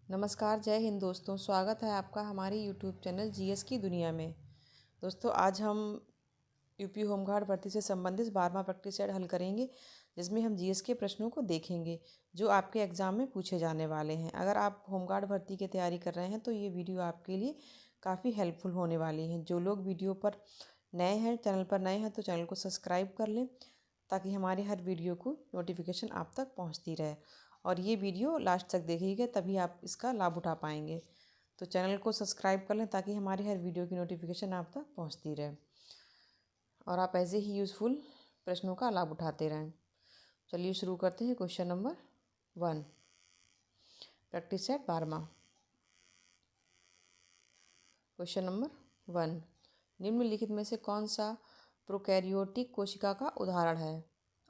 नमस्कार, जय हिंद दोस्तों। स्वागत है आपका हमारे यूट्यूब चैनल जीएस की दुनिया में। दोस्तों, आज हम यूपी होमगार्ड भर्ती से संबंधित 12वां प्रैक्टिस सेट हल करेंगे, जिसमें हम जीएस के प्रश्नों को देखेंगे जो आपके एग्ज़ाम में पूछे जाने वाले हैं। अगर आप होमगार्ड भर्ती की तैयारी कर रहे हैं तो ये वीडियो आपके लिए काफ़ी हेल्पफुल होने वाली है। जो लोग वीडियो पर नए हैं, चैनल पर नए हैं, तो चैनल को सब्सक्राइब कर लें ताकि हमारे हर वीडियो को नोटिफिकेशन आप तक पहुंचती रहे। और ये वीडियो लास्ट तक देखिएगा, तभी आप इसका लाभ उठा पाएंगे। तो चैनल को सब्सक्राइब कर लें ताकि हमारी हर वीडियो की नोटिफिकेशन आप तक पहुंचती रहे और आप ऐसे ही यूज़फुल प्रश्नों का लाभ उठाते रहें। चलिए शुरू करते हैं। क्वेश्चन नंबर 1, प्रैक्टिस सेट 12वां। क्वेश्चन नंबर 1, निम्नलिखित में से कौन सा प्रोकैरियोटिक कोशिका का उदाहरण है?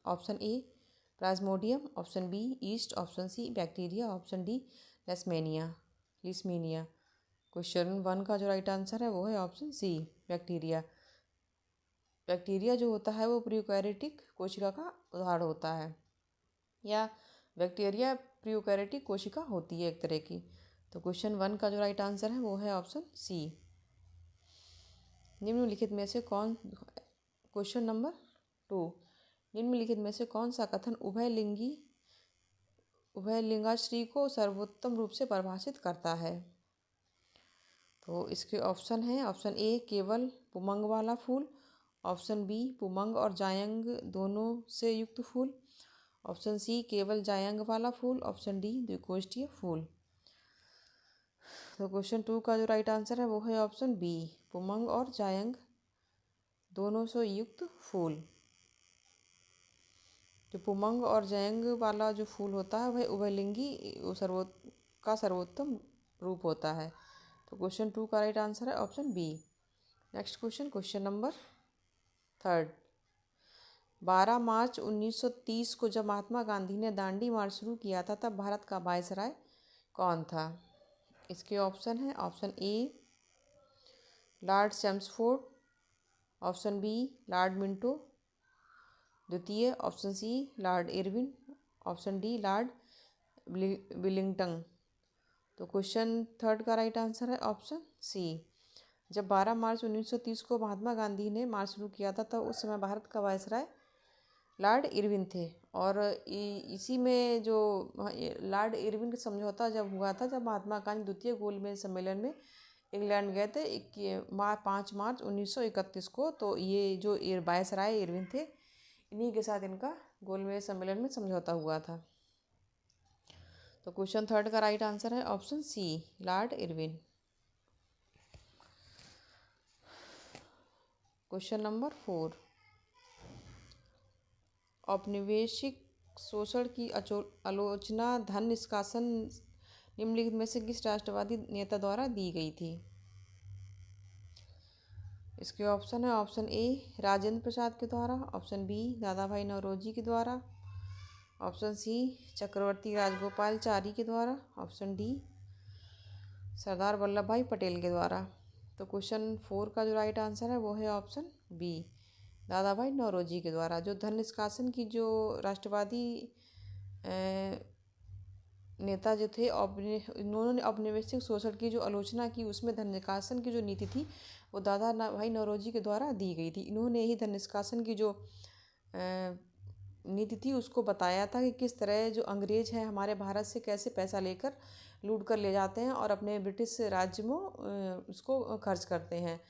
Option A plasmodium, option B yeast, option C bacteria, option D leishmania. Question 1 का जो राइट आंसर है वो है ऑप्शन सी, बैक्टीरिया। बैक्टीरिया जो होता है वो प्रोकैरियोटिक कोशिका का उदाहरण होता है, या बैक्टीरिया प्रोकैरियोटिक कोशिका होती है एक तरह की। तो क्वेश्चन 1 का जो राइट आंसर है वो है ऑप्शन सी। निम्नलिखित में से कौन क्वेश्चन नंबर 2, निम्नलिखित में से कौन सा कथन उभयलिंगाश्री को सर्वोत्तम रूप से परिभाषित करता है? तो इसके ऑप्शन हैं, ऑप्शन ए केवल पुमंग वाला फूल, ऑप्शन बी पुमंग और जायंग दोनों से युक्त फूल, ऑप्शन सी केवल जायंग वाला फूल, ऑप्शन डी द्विकोष्ठीय फूल। तो क्वेश्चन 2 का जो राइट आंसर है वो है ऑप्शन बी, पुमंग और जायंग दोनों से युक्त फूल। जो पुमंग और जायंग वाला जो फूल होता है वह उभयलिंगी सर्वोत्तम रूप होता है। तो क्वेश्चन 2 का राइट आंसर है option B. Next question, question number 3, 12 March 1930 को जब महात्मा गांधी ने दांडी मार्च शुरू किया था तब भारत का वायसराय कौन था? इसके ऑप्शन हैं, option A Lord Chelmsford, option B Lord Minto द्वितीय, option C Lord Irwin, option D Lord Willingdon. तो क्वेश्चन 3 का राइट आंसर है ऑप्शन सी। जब 12 मार्च 1930 को महात्मा गांधी ने मार्च शुरू किया था तब उस समय भारत का वायसराय लॉर्ड इरविन थे। और इसी में जो लॉर्ड इरविन का समझौता जब हुआ था, जब महात्मा गांधी द्वितीय गोलमेज सम्मेलन में इंग्लैंड गए थे 5 मार्च 1931 को, तो ये जो वायसराय इरविन थे, इन्हीं के साथ इनका गोलमेज सम्मेलन में समझौता हुआ था। तो क्वेश्चन 3 का राइट आंसर है option C, Lord Irwin. Question number 4, औपनिवेशिक शोषण की आलोचना धन निष्कासन निम्नलिखित में से किस राष्ट्रवादी नेता द्वारा दी गई थी? इसके ऑप्शन है, ऑप्शन ए राजेंद्र प्रसाद के द्वारा, option B Dadabhai Naoroji के द्वारा, ऑप्शन सी चक्रवर्ती राजगोपालचारी के द्वारा, ऑप्शन डी सरदार वल्लभ भाई पटेल के द्वारा। तो क्वेश्चन 4 का जो राइट आंसर है वो है option B, Dadabhai Naoroji के द्वारा। जो धन निष्कासन की जो राष्ट्रवादी नेता जो थे, उन्होंने औपनिवेशिक शोषण की जो आलोचना की, उसमें धन निष्कासन की जो नीति थी वो दादा भाई नौरोजी के द्वारा दी गई थी। इन्होंने ही धन निष्कासन की जो नीति थी उसको बताया था कि किस तरह जो अंग्रेज हैं हमारे भारत से कैसे पैसा लेकर लूट कर ले जाते हैं और अपने ब्रिटिश राज्य में उसको खर्च करते हैं।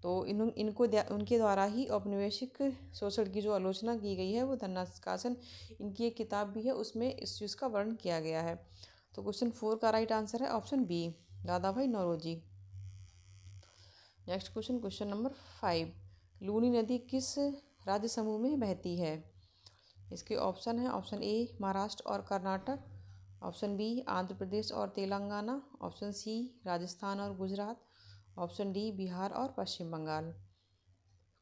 तो उनके द्वारा ही औपनिवेशिक शोषण की जो आलोचना की गई है वो धन निष्कासन, इनकी एक किताब भी है, उसमें इस चीज़ का वर्णन किया गया है। तो क्वेश्चन 4 का राइट आंसर है option B, Dadabhai Naoroji. Next question, question number 5, Luni नदी किस राज्य समूह में बहती है? इसके ऑप्शन है, ऑप्शन ए महाराष्ट्र और कर्नाटक, ऑप्शन बी आंध्र प्रदेश और तेलंगाना, ऑप्शन सी राजस्थान और गुजरात, ऑप्शन डी बिहार और पश्चिम बंगाल।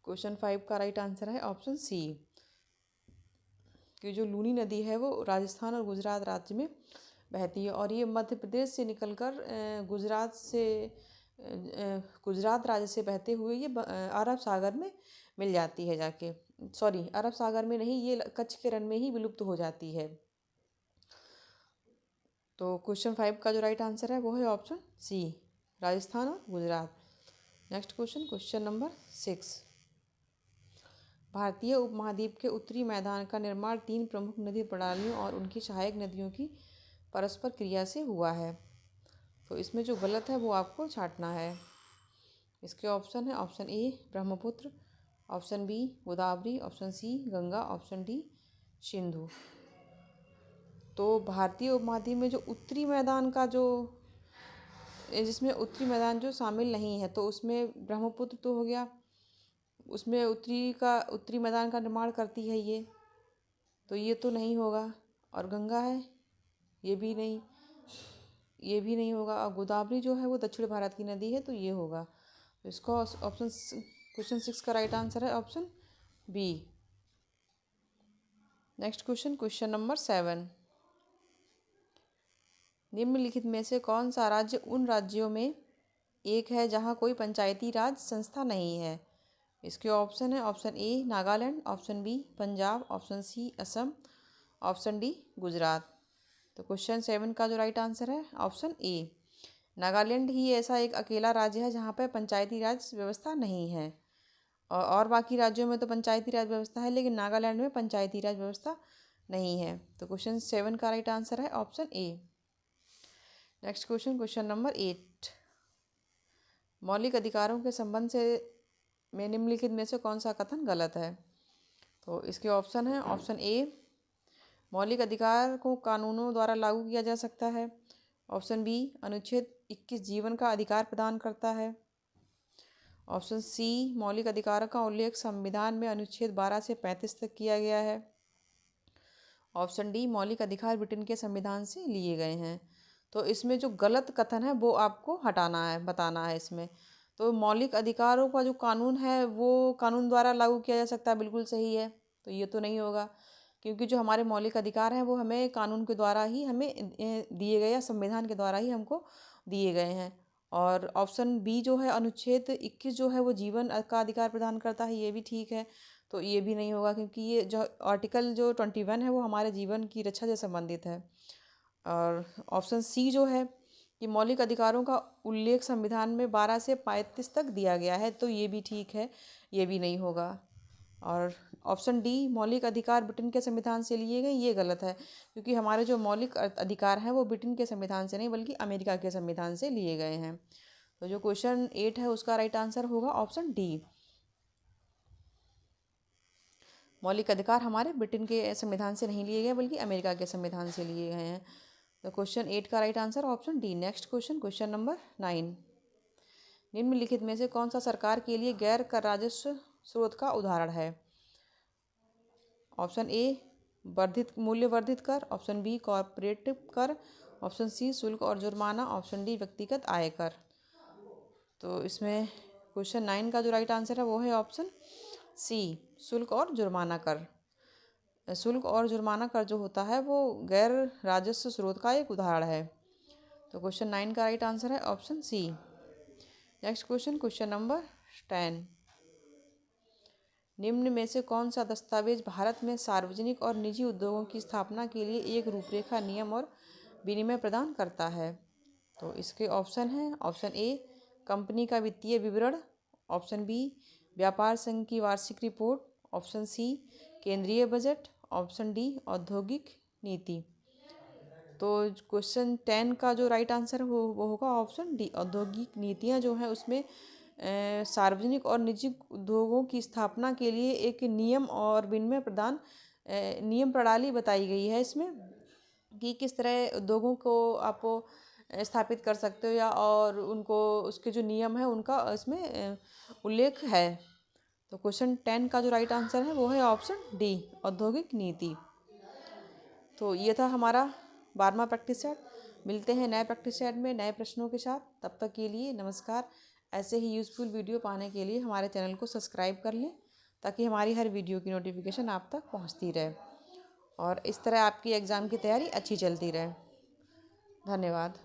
क्वेश्चन 5 का राइट आंसर है ऑप्शन सी, कि जो लूनी नदी है वो राजस्थान और गुजरात राज्य में बहती है और ये मध्य प्रदेश से निकलकर गुजरात राज्य से बहते हुए ये अरब सागर में मिल जाती है जाके। सॉरी, अरब सागर में नहीं, ये कच्छ के रण में ही विलुप्त हो जाती है। तो क्वेश्चन 5 का जो राइट आंसर है वो है ऑप्शन सी, राजस्थान और Gujarat. Next question, question number 6। भारतीय उपमहाद्वीप के उत्तरी मैदान का निर्माण 3 प्रमुख नदी प्रणालियों और उनकी सहायक नदियों की परस्पर क्रिया से हुआ है। तो इसमें जो गलत है वो आपको छांटना है। इसके ऑप्शन है, option A Brahmaputra, option B Godavari, option C Ganga, option D Sindhu. तो भारतीय उपमहाद्वीप में जो उत्तरी मैदान का जो जिसमें उत्तरी मैदान जो शामिल नहीं है, तो उसमें ब्रह्मपुत्र तो हो गया, उसमें उत्तरी मैदान का निर्माण करती है ये, तो ये तो नहीं होगा। और गंगा है, ये भी नहीं, ये भी नहीं होगा। और गोदावरी जो है वो दक्षिण भारत की नदी है, तो ये होगा। तो इसका ऑप्शन क्वेश्चन 6 का राइट आंसर है option B. Next question, question number 7। निम्नलिखित में से कौन सा राज्य उन राज्यों में एक है जहां कोई पंचायती राज संस्था नहीं है? इसके ऑप्शन है, option A Nagaland, option B Punjab, option C Assam, option D Gujarat. तो क्वेश्चन 7 का जो राइट आंसर है ऑप्शन ए, नागालैंड ही ऐसा एक अकेला राज्य है जहाँ पर पंचायती राज व्यवस्था नहीं है। और बाकी राज्यों में तो पंचायती राज व्यवस्था है, लेकिन नागालैंड में पंचायती राज व्यवस्था नहीं है। तो क्वेश्चन 7 का राइट आंसर है ऑप्शन ए। Next question, question number 8। मौलिक अधिकारों के संबंध से में निम्नलिखित में से कौन सा कथन गलत है? तो इसके ऑप्शन है, ऑप्शन ए मौलिक अधिकार को कानूनों द्वारा लागू किया जा सकता है, ऑप्शन बी अनुच्छेद 21 जीवन का अधिकार प्रदान करता है, ऑप्शन सी मौलिक अधिकारों का उल्लेख संविधान में अनुच्छेद 12 से 35 तक किया गया है, ऑप्शन डी मौलिक अधिकार ब्रिटेन के संविधान से लिए गए हैं। तो इसमें जो गलत कथन है वो आपको हटाना है, बताना है इसमें। तो मौलिक अधिकारों का जो कानून है वो कानून द्वारा लागू किया जा सकता है, बिल्कुल सही है। तो ये तो नहीं होगा, क्योंकि जो हमारे मौलिक अधिकार हैं वो हमें कानून के द्वारा ही हमें दिए गए, या संविधान के द्वारा ही हमको दिए गए हैं। और ऑप्शन बी जो है अनुच्छेद 21 जो है वो जीवन का अधिकार प्रदान करता है, ये भी ठीक है। तो ये भी नहीं होगा, क्योंकि ये जो आर्टिकल जो 21 है वो हमारे जीवन की रक्षा से संबंधित है। और ऑप्शन सी जो है कि मौलिक अधिकारों का उल्लेख संविधान में 12 से 35 तक दिया गया है, तो ये भी ठीक है, ये भी नहीं होगा। और ऑप्शन डी मौलिक अधिकार ब्रिटेन के संविधान से लिए गए, ये गलत है, क्योंकि हमारे जो मौलिक अधिकार हैं वो ब्रिटेन के संविधान से नहीं बल्कि अमेरिका के संविधान से लिए गए हैं। तो जो क्वेश्चन 8 है उसका राइट आंसर होगा ऑप्शन डी, मौलिक अधिकार हमारे ब्रिटेन के संविधान से नहीं लिए गए बल्कि अमेरिका के संविधान से लिए गए हैं। तो क्वेश्चन 8 का right answer option D. Next question, question number 9। निम्नलिखित में से कौन सा सरकार के लिए गैर कर राजस्व स्रोत का उदाहरण है? ऑप्शन ए वर्धित मूल्य वर्धित कर, ऑप्शन बी कॉरपोरेट कर, ऑप्शन सी शुल्क और जुर्माना, ऑप्शन डी व्यक्तिगत आय कर। तो इसमें क्वेश्चन 9 का जो राइट आंसर है वो है ऑप्शन सी, शुल्क और जुर्माना कर। शुल्क और जुर्माना कर जो होता है वो गैर राजस्व स्रोत का एक उदाहरण है। तो क्वेश्चन 9 का राइट आंसर है option C. Next question, question number 10। निम्न में से कौन सा दस्तावेज भारत में सार्वजनिक और निजी उद्योगों की स्थापना के लिए एक रूपरेखा, नियम और विनिमय प्रदान करता है? तो इसके ऑप्शन हैं, ऑप्शन ए कंपनी का वित्तीय विवरण, ऑप्शन बी व्यापार संघ की वार्षिक रिपोर्ट, ऑप्शन सी केंद्रीय बजट, ऑप्शन डी औद्योगिक नीति। तो क्वेश्चन 10 का जो राइट आंसर है वो होगा ऑप्शन डी, औद्योगिक नीतियाँ जो है उसमें सार्वजनिक और निजी उद्योगों की स्थापना के लिए एक नियम और विनिमय प्रदान नियम प्रणाली बताई गई है इसमें, कि किस तरह उद्योगों को आप स्थापित कर सकते हो, या और उनको उसके जो नियम है उनका इसमें उल्लेख है। तो क्वेश्चन 10 का जो राइट आंसर है वो है ऑप्शन डी, औद्योगिक नीति। तो ये था हमारा 12वां प्रैक्टिस सेट। मिलते हैं नए प्रैक्टिस सेट में नए प्रश्नों के साथ, तब तक के लिए नमस्कार। ऐसे ही यूज़फुल वीडियो पाने के लिए हमारे चैनल को सब्सक्राइब कर लें, ताकि हमारी हर वीडियो की नोटिफिकेशन आप तक पहुंचती रहे और इस तरह आपकी एग्ज़ाम की तैयारी अच्छी चलती रहे। धन्यवाद।